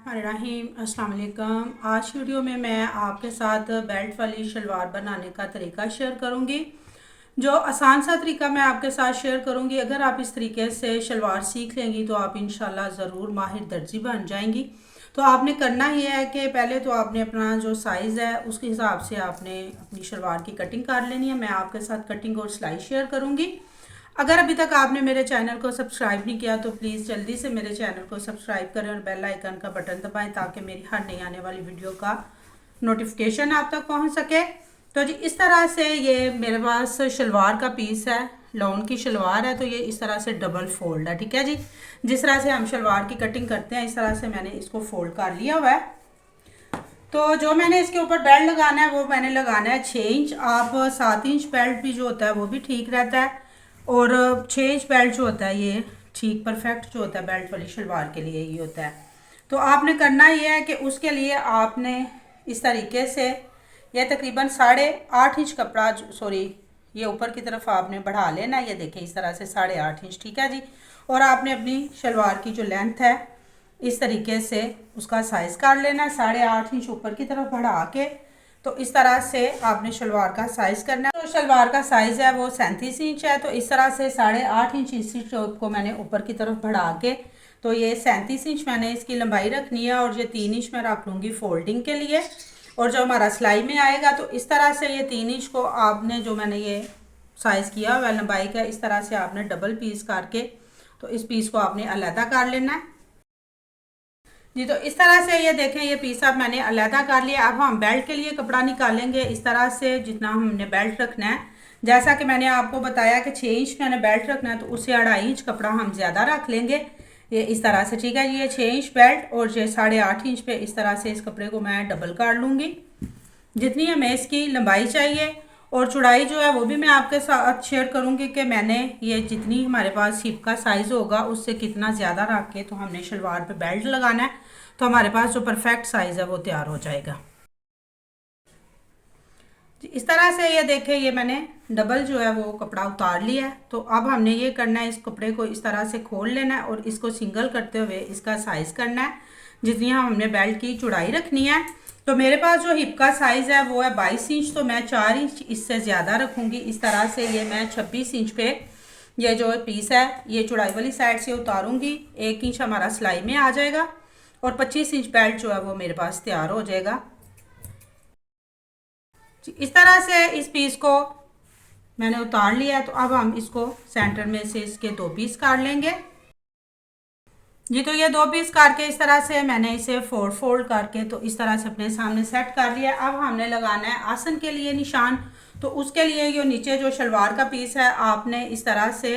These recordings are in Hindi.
रहीम अस्सलाम वालेकुम। आज की वीडियो में मैं आपके साथ बेल्ट वाली शलवार बनाने का तरीका शेयर करूंगी। जो आसान सा तरीका मैं आपके साथ शेयर करूंगी, अगर आप इस तरीके से शलवार सीख लेंगी तो आप इंशाल्लाह ज़रूर माहिर दर्जी बन जाएंगी। तो आपने करना ही है कि पहले तो आपने अपना जो साइज़ है उसके हिसाब से आपने अपनी शलवार की कटिंग कर लेनी है। मैं आपके साथ कटिंग और सिलाई शेयर करूँगी। अगर अभी तक आपने मेरे चैनल को सब्सक्राइब नहीं किया तो प्लीज़ जल्दी से मेरे चैनल को सब्सक्राइब करें और बेल आइकन का बटन दबाएं ताकि मेरी हर नई आने वाली वीडियो का नोटिफिकेशन आप तक पहुंच सके। तो जी इस तरह से ये मेरे पास शलवार का पीस है, लॉन की शलवार है। तो ये इस तरह से डबल फोल्ड है, ठीक है जी। जिस तरह से हम शलवार की कटिंग करते हैं इस तरह से मैंने इसको फोल्ड कर लिया हुआ है। तो जो मैंने इसके ऊपर बेल्ट लगाना है वो मैंने लगाना है 6 इंच। आप 7 इंच बेल्ट भी जो होता है वो भी ठीक रहता है, और 6 इंच बेल्ट जो होता है ये ठीक परफेक्ट जो होता है बेल्ट वाली शलवार के लिए ये होता है। तो आपने करना ये है कि उसके लिए आपने इस तरीके से ये तकरीबन 8.5 इंच कपड़ा, सॉरी ये ऊपर की तरफ आपने बढ़ा लेना। ये देखें इस तरह से 8.5 इंच, ठीक है जी। और आपने अपनी शलवार की जो लेंथ है इस तरीके से उसका साइज़ कर लेना है 8.5 इंच ऊपर की तरफ बढ़ा के। तो इस तरह से आपने शलवार का साइज़ करना है। तो शलवार का साइज़ है वो 37 इंच है। तो इस तरह से 8.5 इंच इसी को मैंने ऊपर की तरफ बढ़ा के, तो ये 37 इंच मैंने इसकी लंबाई रखनी है, और ये 3 इंच मैं रख लूँगी फोल्डिंग के लिए। और जो हमारा सिलाई में आएगा तो इस तरह से ये 3 इंच को आपने जो मैंने ये साइज़ किया हुआ लंबाई का, इस तरह से आपने डबल पीस करके तो इस पीस को आपने अलहदा कर लेना है जी। तो इस तरह से ये देखें ये पीस अब मैंने अलहदा कर लिया। अब हम बेल्ट के लिए कपड़ा निकालेंगे इस तरह से जितना हमने बेल्ट रखना है। जैसा कि मैंने आपको बताया कि 6 इंच मैंने बेल्ट रखना है, तो उससे 2.5 इंच कपड़ा हम ज़्यादा रख लेंगे ये इस तरह से, ठीक है। ये 6 इंच बेल्ट और ये 8.5 इंच पे इस तरह से इस कपड़े को मैं डबल कर लूँगी जितनी हमें इसकी लंबाई चाहिए। और चौड़ाई जो है वो भी मैं आपके साथ शेयर करूंगी कि मैंने ये जितनी हमारे पास हिप का साइज़ होगा उससे कितना ज़्यादा रख के तो हमने शलवार पे बेल्ट लगाना है, तो हमारे पास जो परफेक्ट साइज़ है वो तैयार हो जाएगा। इस तरह से ये देखें ये मैंने डबल जो है वो कपड़ा उतार लिया है। तो अब हमने ये करना है, इस कपड़े को इस तरह से खोल लेना है और इसको सिंगल करते हुए इसका साइज़ करना है जितनी हमने बेल्ट की चौड़ाई रखनी है। तो मेरे पास जो हिप का साइज़ है वो है 22 इंच, तो मैं 4 इंच इससे ज़्यादा रखूँगी। इस तरह से ये मैं 26 इंच पे ये जो पीस है ये चौड़ाई वाली साइड से उतारूँगी। 1 इंच हमारा सिलाई में आ जाएगा और 25 इंच बेल्ट जो है वो मेरे पास तैयार हो जाएगा। इस तरह से इस पीस को मैंने उतार लिया है। तो अब हम इसको सेंटर में से इसके 2 पीस काट लेंगे जी। तो ये 2 पीस करके इस तरह से मैंने इसे फोल्ड करके तो इस तरह से अपने सामने सेट कर लिया। अब हमने लगाना है आसन के लिए निशान। तो उसके लिए ये नीचे जो शलवार का पीस है आपने इस तरह से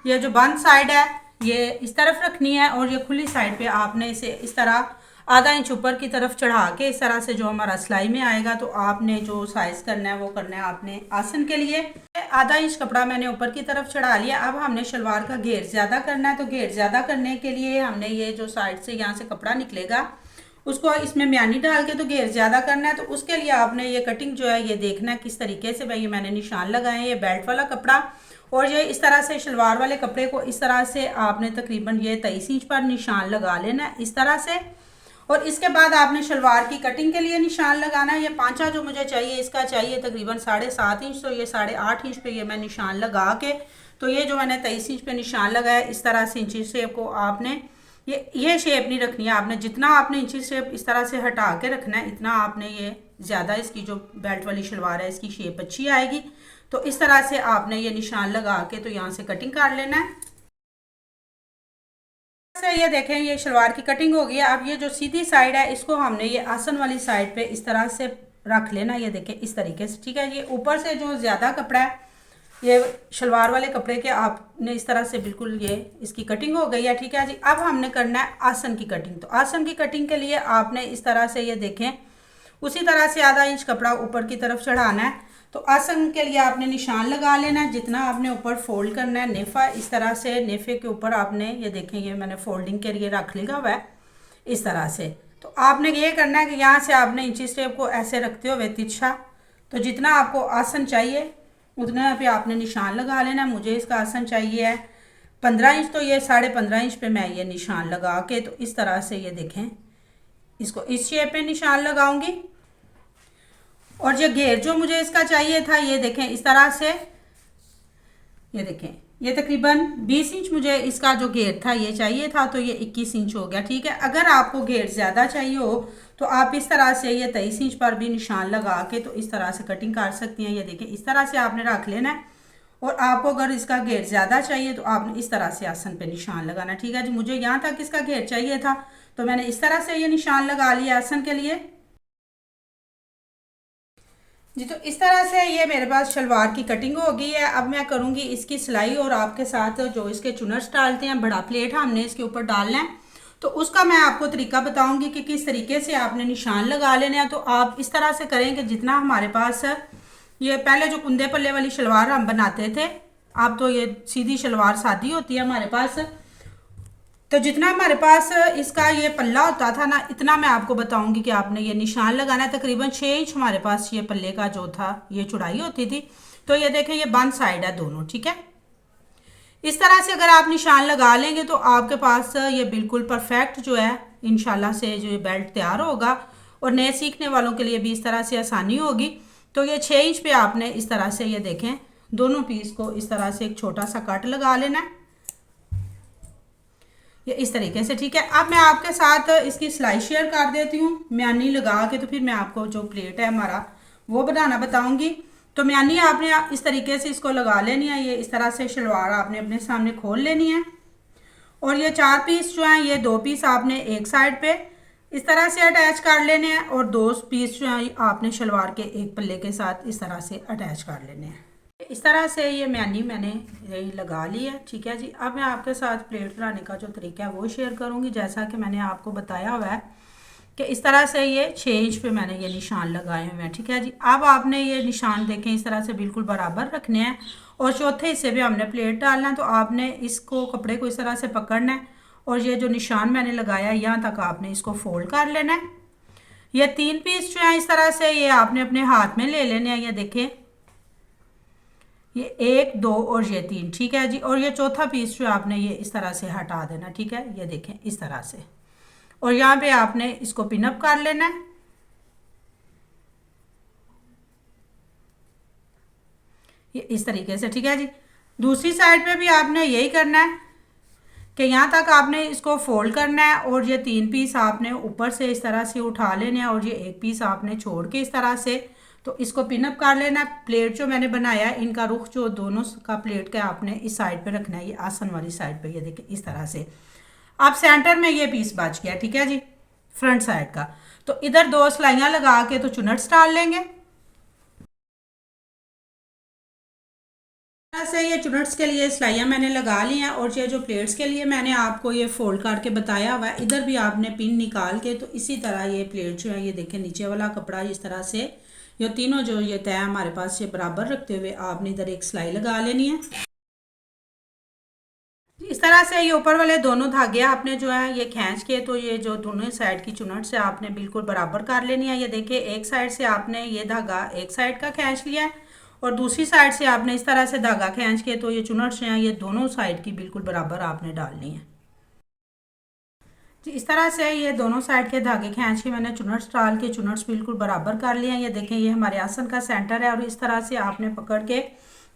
ये जो बंद साइड है ये इस तरफ रखनी है, और ये खुली साइड पे आपने इसे इस तरह आधा इंच ऊपर की तरफ चढ़ा के इस तरह से जो हमारा सिलाई में आएगा। तो आपने जो साइज़ करना है वो करना है आपने आसन के लिए। आधा इंच कपड़ा मैंने ऊपर की तरफ चढ़ा लिया। अब हमने शलवार का घेर ज़्यादा करना है। तो घेर ज़्यादा करने के लिए हमने ये जो साइड से यहाँ से कपड़ा निकलेगा उसको इसमें म्यानी डाल के तो घेर ज़्यादा करना है। तो उसके लिए आपने ये कटिंग जो है ये देखना है किस तरीके से। भाई ये मैंने निशान लगाए हैं, ये बेल्ट वाला कपड़ा, और ये इस तरह से शलवार वाले कपड़े को इस तरह से आपने तकरीबन ये 23 इंच पर निशान लगा लेना है इस तरह से। और इसके बाद आपने शलवार की कटिंग के लिए निशान लगाना है। ये पांचा जो मुझे चाहिए इसका चाहिए तकरीबन 7.5 इंच, तो ये 8.5 इंच पे ये मैं निशान लगा के तो ये जो मैंने 23 इंच पे निशान लगाया इस तरह से इंची शेप को आपने ये शेप नहीं रखनी है। आपने जितना आपने इंची शेप इस तरह से हटा के रखना है इतना आपने ये ज़्यादा इसकी जो बेल्ट वाली शलवार है इसकी शेप अच्छी आएगी। तो इस तरह से आपने ये निशान लगा के तो यहाँ से कटिंग कर लेना है। से ये देखें ये शलवार की कटिंग हो गई है। अब ये जो सीधी साइड है इसको हमने ये आसन वाली साइड पे इस तरह से रख लेना। ये देखें इस तरीके से, ठीक है। ये ऊपर से जो ज़्यादा कपड़ा है ये शलवार वाले कपड़े के आपने इस तरह से बिल्कुल ये इसकी कटिंग हो गई है, ठीक है जी। अब हमने करना है आसन की कटिंग। तो आसन की कटिंग के लिए आपने इस तरह से ये देखें उसी तरह से आधा इंच कपड़ा ऊपर की तरफ चढ़ाना है। तो आसन के लिए आपने निशान लगा लेना है जितना आपने ऊपर फोल्ड करना है नेफा इस तरह से। नेफे के ऊपर आपने ये देखें ये मैंने फोल्डिंग के लिए रख लिया हुआ है इस तरह से। तो आपने ये करना है कि यहाँ से आपने इंची स्टेप को ऐसे रखते हुए तिरछा, तो जितना आपको आसन चाहिए उतना पे आपने निशान लगा लेना। मुझे इसका आसन चाहिए है 15 इंच, तो ये 15.5 इंच पे मैं ये निशान लगा के तो इस तरह से ये देखें इसको इस शेप में निशान लगाऊंगी। और जो घेर जो मुझे इसका चाहिए था, ये देखें इस तरह से, ये देखें ये तकरीबन 20 इंच मुझे इसका जो घेर था ये चाहिए था, तो ये 21 इंच हो गया। ठीक है, अगर आपको घेर ज़्यादा चाहिए हो तो आप इस तरह से ये 23 इंच पर भी निशान लगा के तो इस तरह से कटिंग कर सकती हैं। ये देखें इस तरह से आपने रख लेना है। और आपको अगर इसका घेर ज़्यादा चाहिए तो आपने इस तरह से आसन पे निशान लगाना। ठीक है जी, मुझे यहाँ तक इसका घेर चाहिए था तो मैंने इस तरह से ये निशान लगा लिया आसन के लिए जी। तो इस तरह से ये मेरे पास शलवार की कटिंग हो गई है। अब मैं करूँगी इसकी सिलाई और आपके साथ जो इसके चुनर्स डालते हैं, बड़ा प्लेट हमने इसके ऊपर डालना है, तो उसका मैं आपको तरीका बताऊंगी कि किस तरीके से आपने निशान लगा लेने हैं। तो आप इस तरह से करें कि जितना हमारे पास ये पहले जो कुंदे पल्ले वाली शलवार हम बनाते थे, अब तो ये सीधी शलवार सादी होती है हमारे पास, तो जितना हमारे पास इसका ये पल्ला होता था ना, इतना मैं आपको बताऊंगी कि आपने ये निशान लगाना है। तकरीबन 6 इंच हमारे पास ये पल्ले का जो था ये चौड़ाई होती थी। तो ये देखें ये बंद साइड है दोनों। ठीक है, इस तरह से अगर आप निशान लगा लेंगे तो आपके पास ये बिल्कुल परफेक्ट जो है इंशाल्लाह से जो ये बेल्ट तैयार होगा। और नए सीखने वालों के लिए भी इस तरह से आसानी होगी। तो ये 6 इंच पे आपने इस तरह से ये देखें दोनों पीस को इस तरह से एक छोटा सा कट लगा लेना है, ये इस तरीके से। ठीक है, अब मैं आपके साथ इसकी सिलाई शेयर कर देती हूँ म्यानी लगा के, तो फिर मैं आपको जो प्लेट है हमारा वो बनाना बताऊंगी। तो म्यानी आपने इस तरीके से इसको लगा लेनी है। ये इस तरह से शलवार आपने अपने सामने खोल लेनी है। और ये 4 पीस जो हैं, ये 2 पीस आपने एक साइड पे इस तरह से अटैच कर लेने हैं और 2 पीस जो हैं आपने शलवार के एक पल्ले के साथ इस तरह से अटैच कर लेने हैं। इस तरह से ये म्यानी मैंने यही लगा ली है। ठीक है जी, अब मैं आपके साथ प्लेट बनाने का जो तरीका है वो शेयर करूँगी। जैसा कि मैंने आपको बताया हुआ है कि इस तरह से ये 6 इंच पे मैंने ये निशान लगाए हुए हैं। ठीक है जी, अब आपने ये निशान देखें इस तरह से बिल्कुल बराबर रखने हैं और चौथे हिस्से पे हमने प्लेट डालना है। तो आपने इसको कपड़े को इस तरह से पकड़ना है और ये जो निशान मैंने लगाया यहाँ तक आपने इसको फोल्ड कर लेना है। ये 3 पीस जो हैं इस तरह से ये आपने अपने हाथ में ले लेने हैं। ये देखें ये 1 2 और ये 3। ठीक है जी, और ये चौथा पीस जो आपने ये इस तरह से हटा देना। ठीक है, ये देखें इस तरह से, और यहाँ पे आपने इसको पिनअप कर लेना है। ये इस तरीके से। ठीक है जी, दूसरी साइड पे भी आपने यही करना है कि यहाँ तक आपने इसको फोल्ड करना है और ये 3 पीस आपने ऊपर से इस तरह से उठा लेने हैं और ये 1 पीस आपने छोड़ के इस तरह से तो इसको पिनअप कर लेना है। प्लेट जो मैंने बनाया है इनका रुख जो दोनों का प्लेट का आपने इस साइड पे रखना है, ये आसन वाली साइड पे। ये देखिए इस तरह से अब सेंटर में ये पीस बच गया। ठीक है जी, फ्रंट साइड का। तो इधर 2 सिलाइयाँ लगा के तो चुनट्स डाल लेंगे। से ये चुनट्स के लिए सिलाइयाँ मैंने लगा ली हैं और ये जो प्लेट्स के लिए मैंने आपको ये फोल्ड करके बताया हुआ है, इधर भी आपने पिन निकाल के तो इसी तरह ये प्लेट जो है ये देखें नीचे वाला कपड़ा इस तरह से ये तीनों जो ये तय हमारे पास ये बराबर रखते हुए आपने इधर एक सिलाई लगा लेनी है। इस तरह से ये ऊपर वाले दोनों धागे आपने जो है ये खींच के तो ये जो दोनों साइड की चुनट से आपने बिल्कुल बराबर कर लेनी है। ये देखिए एक साइड से आपने ये धागा एक साइड का खींच लिया है और दूसरी साइड से आपने इस तरह से धागा खींच के तो ये चुनट्स हैं ये दोनों साइड की बिल्कुल बराबर आपने डालनी है। इस तरह से ये दोनों साइड के धागे खींच के मैंने चुनट्स डाल के चुनट्स बिल्कुल बराबर कर लिए हैं। ये देखें ये हमारे आसन का सेंटर है और इस तरह से आपने पकड़ के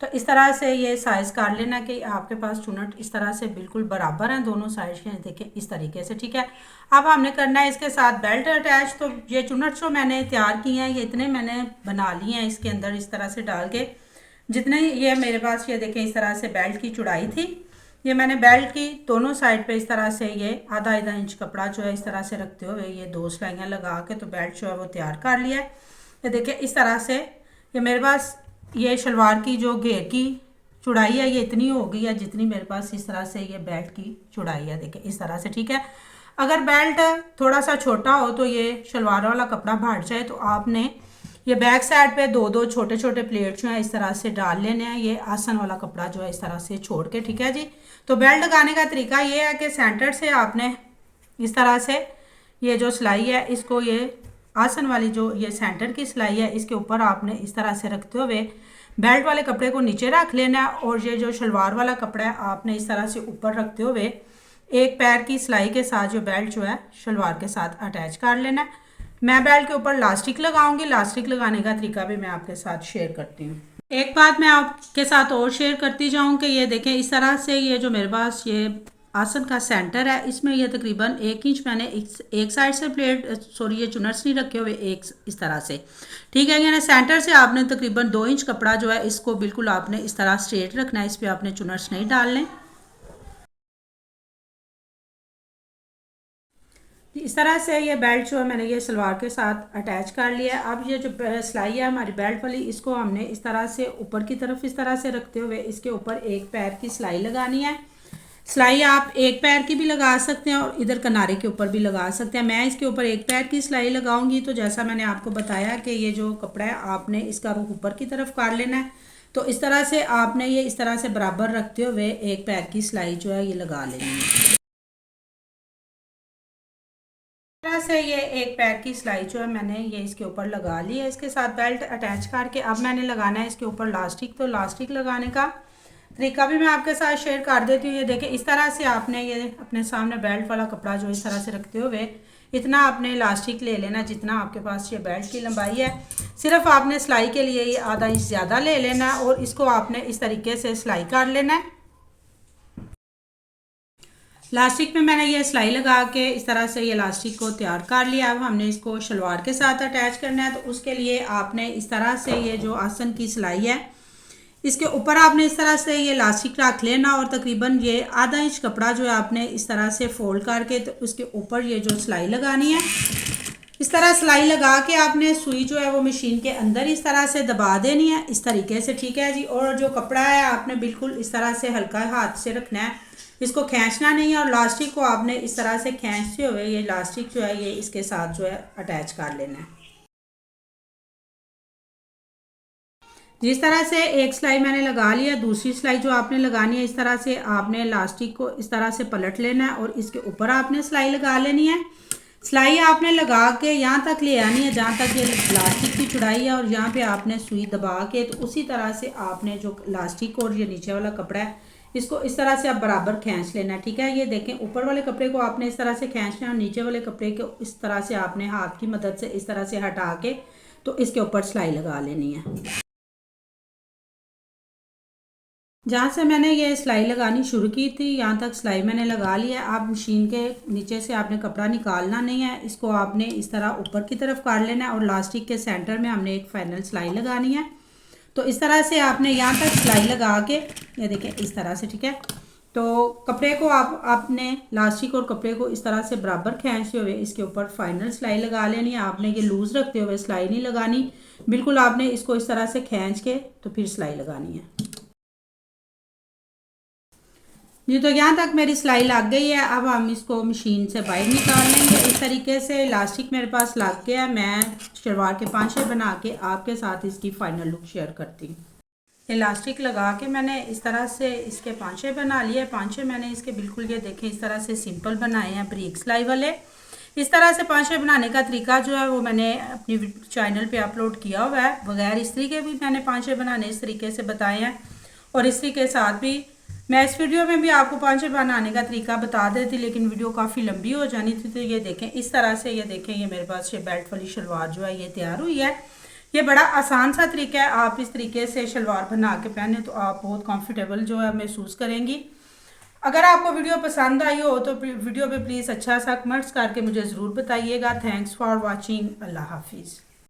तो इस तरह से ये साइज़ कर लेना कि आपके पास चुनट इस तरह से बिल्कुल बराबर हैं दोनों साइड के। देखें इस तरीके से। ठीक है, अब हमने करना है इसके साथ बेल्ट अटैच। तो ये चुनट जो मैंने तैयार किए हैं ये इतने मैंने बना लिए हैं इसके अंदर इस तरह से डाल के, जितने ये मेरे पास ये देखें इस तरह से बेल्ट की चौड़ाई थी। ये मैंने बेल्ट की दोनों साइड पे इस तरह से ये आधा इंच कपड़ा जो है इस तरह से रखते हुए ये 2 सिलाइयाँ लगा के तो बेल्ट जो है वो तैयार कर लिया है। ये देखिए इस तरह से ये मेरे पास ये शलवार की जो घेर की चौड़ाई है ये इतनी हो गई है जितनी मेरे पास इस तरह से ये बेल्ट की चौड़ाई है। देखिए इस तरह से। ठीक है, अगर बेल्ट थोड़ा सा छोटा हो तो ये शलवार वाला कपड़ा भाट जाए तो आपने ये बैक साइड पे 2 छोटे छोटे प्लेट जो है इस तरह से डाल लेने हैं ये आसन वाला कपड़ा जो है इस तरह से छोड़ के। ठीक है जी, तो बेल्ट लगाने का तरीका ये है कि सेंटर से आपने इस तरह से ये जो सिलाई है इसको ये आसन वाली जो ये सेंटर की सिलाई है इसके ऊपर आपने इस तरह से रखते हुए बेल्ट वाले कपड़े को नीचे रख लेना है और ये जो शलवार वाला कपड़ा है आपने इस तरह से ऊपर रखते हुए एक पैर की सिलाई के साथ जो बेल्ट जो है शलवार के साथ अटैच कर लेना है। मैं बेल्ट के ऊपर लास्टिक लगाऊंगी, लास्टिक लगाने का तरीका भी मैं आपके साथ शेयर करती हूँ। एक बात मैं आपके साथ और शेयर करती जाऊँ कि ये देखें इस तरह से ये जो मेरे पास ये आसन का सेंटर है, इसमें ये तकरीबन 1 इंच मैंने एक साइड से प्लेट सॉरी ये चुनट्स नहीं रखे हुए, एक इस तरह से, ठीक है। यानी सेंटर से आपने तकरीबन 2 इंच कपड़ा जो है इसको बिल्कुल आपने इस तरह स्ट्रेट रखना है, इस पर आपने चुनट्स नहीं डालने। इस तरह से ये बेल्ट जो है मैंने ये सलवार के साथ अटैच कर लिया है। अब ये जो सिलाई है हमारी बेल्ट वाली, इसको हमने इस तरह से ऊपर की तरफ इस तरह से रखते हुए इसके ऊपर एक पैर की सिलाई लगानी है। सिलाई आप एक पैर की भी लगा सकते हैं और इधर किनारे के ऊपर भी लगा सकते हैं। मैं इसके ऊपर एक पैर की सिलाई लगाऊंगी। तो जैसा मैंने आपको बताया कि ये जो कपड़ा है आपने इसका रुख ऊपर की तरफ काट लेना है। तो इस तरह से आपने ये इस तरह से बराबर रखते हुए एक पैर की सिलाई जो है ये लगा लेनी है। तरह से ये एक पैर की सिलाई जो है मैंने ये इसके ऊपर लगा ली है। इसके साथ बेल्ट अटैच करके अब मैंने लगाना है इसके ऊपर लास्टिक। तो लास्टिक लगाने का तरीका भी मैं आपके साथ शेयर कर देती हूँ। ये देखिए इस तरह से आपने ये अपने सामने बेल्ट वाला कपड़ा जो इस तरह से रखते हुए इतना आपने इलास्टिक ले लेना जितना आपके पास ये बेल्ट की लंबाई है। सिर्फ आपने सिलाई के लिए ये आधा इंच ज़्यादा ले लेना है और इसको आपने इस तरीके से सिलाई कर लेना है। लास्टिक में मैंने ये सिलाई लगा के इस तरह से ये लास्टिक को तैयार कर लिया। अब हमने इसको शलवार के साथ अटैच करना है। तो उसके लिए आपने इस तरह से ये जो आसन की सिलाई है इसके ऊपर आपने इस तरह से ये लास्टिक रख लेना और तकरीबन ये आधा इंच कपड़ा जो है आपने इस तरह से फोल्ड करके तो उसके ऊपर ये जो सिलाई लगानी है। इस तरह सिलाई लगा के आपने सुई जो है वो मशीन के अंदर इस तरह से दबा देनी है इस तरीके से, ठीक है जी। और जो कपड़ा है आपने बिल्कुल इस तरह से हल्का हाथ से रखना है, इसको खींचना नहीं है। और लास्टिक को आपने इस तरह से खींचते हुए ये लास्टिक जो है ये इसके साथ जो है अटैच कर लेना है। जिस तरह से एक सिलाई मैंने लगा लिया, दूसरी सिलाई जो आपने लगानी है इस तरह से आपने लास्टिक को इस तरह से पलट लेना है और इसके ऊपर आपने सिलाई लगा लेनी है। सिलाई आपने लगा के यहाँ तक ले आनी है जहाँ तक ये लास्टिक की चौड़ाई है और यहाँ पे आपने सुई दबा के तो उसी तरह से आपने जो लास्टिक और ये नीचे वाला कपड़ा है इसको इस तरह से आप बराबर खींच लेना है, ठीक है। ये देखें ऊपर वाले कपड़े को आपने इस तरह से खींचना है और नीचे वाले कपड़े को इस तरह से आपने हाथ की मदद से इस तरह से हटा के तो इसके ऊपर सिलाई लगा लेनी है। जहाँ से मैंने ये सिलाई लगानी शुरू की थी यहाँ तक सिलाई मैंने लगा ली है। आप मशीन के नीचे से आपने कपड़ा निकालना नहीं है, इसको आपने इस तरह ऊपर की तरफ काट लेना है और लास्टिक के सेंटर में हमने एक फाइनल सिलाई लगानी है। तो इस तरह से आपने यहाँ तक सिलाई लगा के ये देखें इस तरह से, ठीक है। तो कपड़े को आपने लास्टिक और कपड़े को इस तरह से बराबर खींचते हुए इसके ऊपर फाइनल सिलाई लगा लेनी है। आपने ये लूज़ रखते हुए सिलाई नहीं लगानी, बिल्कुल आपने इसको इस तरह से खींच के तो फिर सिलाई लगानी है जी। तो यहाँ तक मेरी सिलाई लग गई है। अब हम इसको मशीन से बाहर निकाल लेंगे। इस तरीके से इलास्टिक मेरे पास लग गया। मैं शलवार के पांचे बना के आपके साथ इसकी फाइनल लुक शेयर करती हूँ। इलास्टिक लगा के मैंने इस तरह से इसके पांचे बना लिए। पांचे मैंने इसके बिल्कुल ये देखें इस तरह से सिंपल बनाए हैं, ब्रीक सिलाई वाले। इस तरह से पांचे बनाने का तरीका जो है वो मैंने अपनी चैनल पे अपलोड किया हुआ है। बगैर इस्त्री के भी मैंने पांचे बनाने इस तरीके से बताए हैं और इस्त्री के साथ भी। मैं इस वीडियो में भी आपको पांचे बनाने का तरीका बता देती लेकिन वीडियो काफ़ी लंबी हो जानी थी। तो ये देखें इस तरह से, ये देखें ये मेरे पास ये बेल्ट वाली शलवार जो है ये तैयार हुई है। ये बड़ा आसान सा तरीका है, आप इस तरीके से शलवार बना के पहने तो आप बहुत कंफर्टेबल जो है महसूस करेंगी। अगर आपको वीडियो पसंद आई हो तो वीडियो पे प्लीज़ अच्छा सा कमेंट्स करके मुझे ज़रूर बताइएगा। Thanks for watching. अल्लाह हाफिज़।